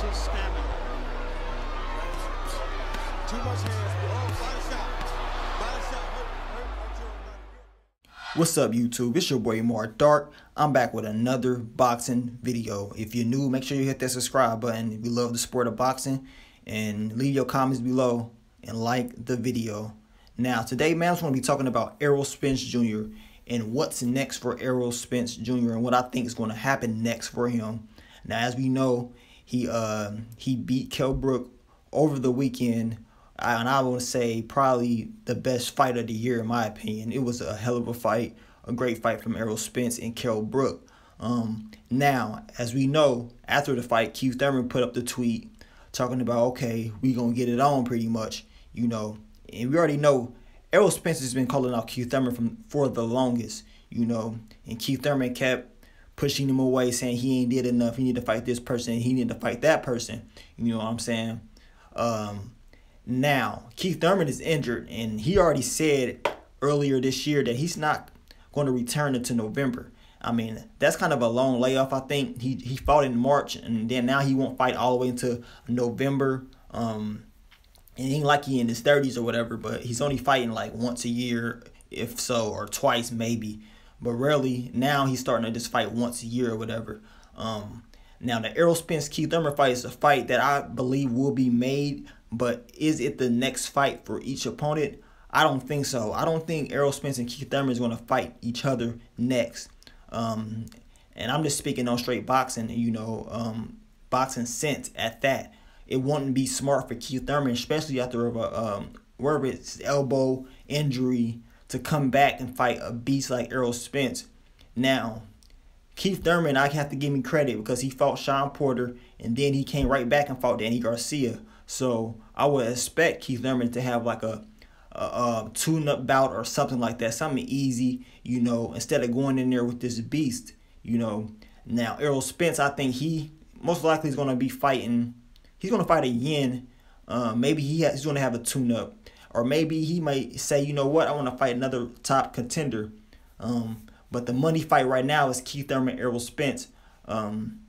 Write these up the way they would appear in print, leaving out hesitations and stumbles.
his stamina. Too much hands. Oh, body shot. Body shot. What's up, YouTube? It's your boy Mark Dark. I'm back with another boxing video. If you're new, make sure you hit that subscribe button if you love the sport of boxing, and leave your comments below and like the video. Now, today, man, I'm going to be talking about Errol Spence Jr. and what's next for Errol Spence Jr. and what I think is going to happen next for him. Now, as we know, he beat Kell Brook over the weekend. And I would say probably the best fight of the year, in my opinion. It was a hell of a fight, a great fight from Errol Spence and Kell Brook. Now, as we know, after the fight, Keith Thurman put up the tweet talking about, okay, we going to get it on pretty much, you know. And we already know Errol Spence has been calling out Keith Thurman for the longest, you know. And Keith Thurman kept pushing him away, saying he ain't did enough. He need to fight this person. He need to fight that person. You know what I'm saying? Now, Keith Thurman is injured, and he already said earlier this year that he's not going to return until November. I mean, that's kind of a long layoff, I think. He fought in March, and then now he won't fight all the way into November. And he ain't like he in his 30s or whatever, but he's only fighting like once a year, if so, or twice maybe. But rarely, now he's starting to just fight once a year or whatever. Now, the Errol Spence-Keith Thurman fight is a fight that I believe will be made. But is it the next fight for each opponent? I don't think so. I don't think Errol Spence and Keith Thurman is going to fight each other next. And I'm just speaking on straight boxing, you know, boxing sense at that. It wouldn't be smart for Keith Thurman, especially after wherever it's elbow injury, to come back and fight a beast like Errol Spence. Now, Keith Thurman, I have to give him credit because he fought Sean Porter, and then he came right back and fought Danny Garcia. So I would expect Keith Thurman to have like a tune-up bout or something like that, something easy, you know, instead of going in there with this beast, you know. Now, Errol Spence, I think he most likely is going to be fighting. He's going to fight a yin. Maybe he's going to have a tune-up, or maybe he might say, you know what, I want to fight another top contender. But the money fight right now is Keith Thurman, Errol Spence. And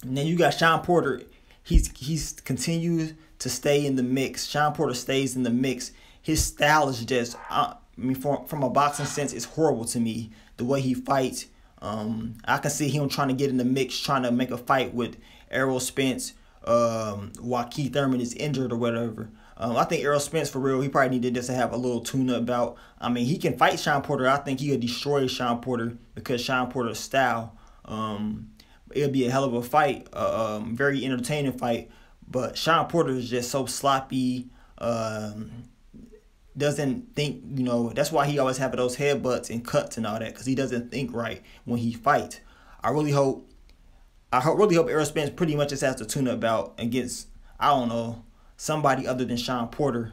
then you got Sean Porter. He's continued to stay in the mix. Sean Porter stays in the mix. His style is just, I mean, from a boxing sense, it's horrible to me. The way he fights, I can see him trying to get in the mix, trying to make a fight with Errol Spence while Keith Thurman is injured or whatever. I think Errol Spence, for real, he probably needed just to have a little tune-up bout. I mean, he can fight Sean Porter. I think he could destroy Sean Porter because Sean Porter's style. It'll be a hell of a fight, very entertaining fight. But Sean Porter is just so sloppy, doesn't think, you know, that's why he always have those headbutts and cuts and all that, because he doesn't think right when he fights. I really hope Errol Spence pretty much just has to tune up bout against, I don't know, somebody other than Sean Porter.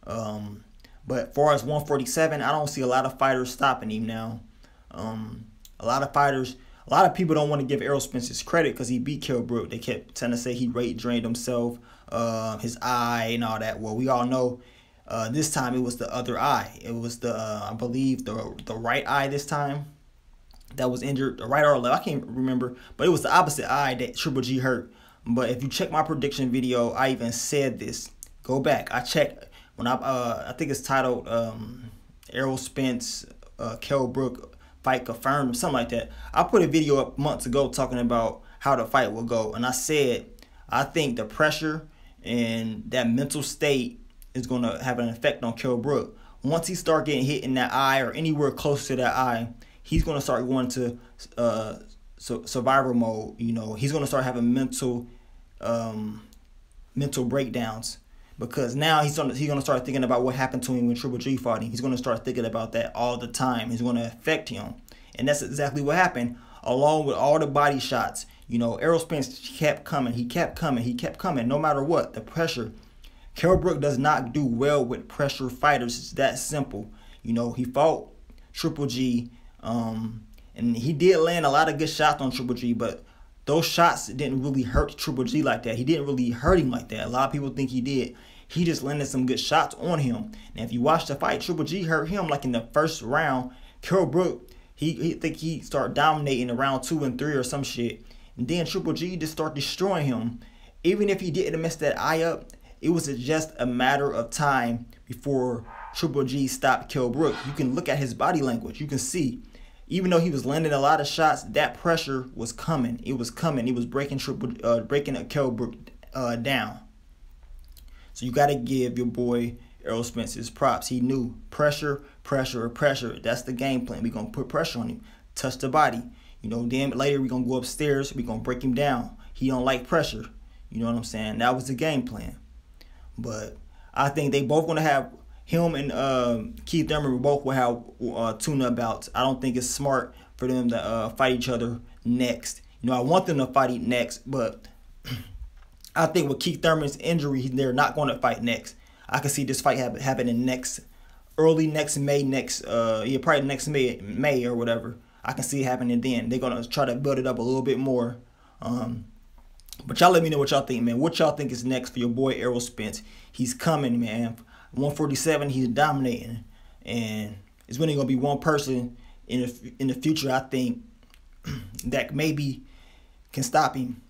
But far as 147, I don't see a lot of fighters stopping him now. A lot of people don't want to give Errol Spence his credit because he beat Kell Brook. They kept trying to say he rate drained himself, his eye and all that. Well, we all know this time it was the other eye. It was the, I believe, the right eye this time that was injured. The right or left, I can't remember. But it was the opposite eye that Triple G hurt. But if you check my prediction video, I even said this. Go back. I checked when I think it's titled Errol Spence, Kell Brook fight confirmed, something like that. I put a video up months ago talking about how the fight will go, and I said I think the pressure and that mental state is going to have an effect on Kell Brook. Once he start getting hit in that eye or anywhere close to that eye, he's going to start going to survival mode. You know, he's going to start having mental breakdowns, because now he's gonna start thinking about what happened to him when Triple G fought him. He's gonna start thinking about that all the time. It's gonna affect him, and that's exactly what happened. Along with all the body shots, you know, Errol Spence kept coming. He kept coming. He kept coming. No matter what, the pressure. Kell Brook does not do well with pressure fighters. It's that simple. You know, he fought Triple G, and he did land a lot of good shots on Triple G, but those shots didn't really hurt Triple G like that. He didn't really hurt him like that. A lot of people think he did. He just landed some good shots on him. And if you watch the fight, Triple G hurt him like in the first round. Kell Brook, he started dominating in round 2 and 3 or some shit. And then Triple G just started destroying him. even if he didn't mess that eye up, it was just a matter of time before Triple G stopped Kell Brook. You can look at his body language. You can see, even though he was landing a lot of shots, that pressure was coming. It was coming. It was breaking Kell Brook down. So you got to give your boy Errol Spence his props. He knew pressure, pressure, pressure. That's the game plan. We're going to put pressure on him. Touch the body. You know, then later we're going to go upstairs. We're going to break him down. He don't like pressure. You know what I'm saying? That was the game plan. But I think they both going to have, him and Keith Thurman both will have tune-up bouts. I don't think it's smart for them to fight each other next. You know, I want them to fight next, but I think with Keith Thurman's injury, they're not going to fight next. I can see this fight happening early next May, probably next May or whatever. I can see it happening then. They're going to try to build it up a little bit more. But y'all let me know what y'all think, man. What y'all think is next for your boy Errol Spence? He's coming, man. 147, he's dominating. And it's really going to be one person in the future, I think, that maybe can stop him.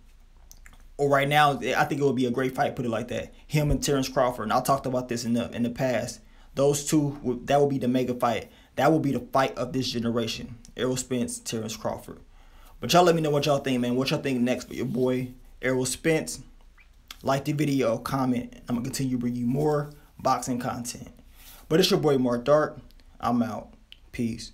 Or right now, I think it would be a great fight, put it like that. Him and Terrence Crawford. And I talked about this in the past. Those two, that would be the mega fight. That would be the fight of this generation. Errol Spence, Terrence Crawford. But y'all let me know what y'all think, man. What y'all think next for your boy Errol Spence? Like the video, comment. I'm going to continue to bring you more boxing content. But it's your boy Mark Dark. I'm out. Peace.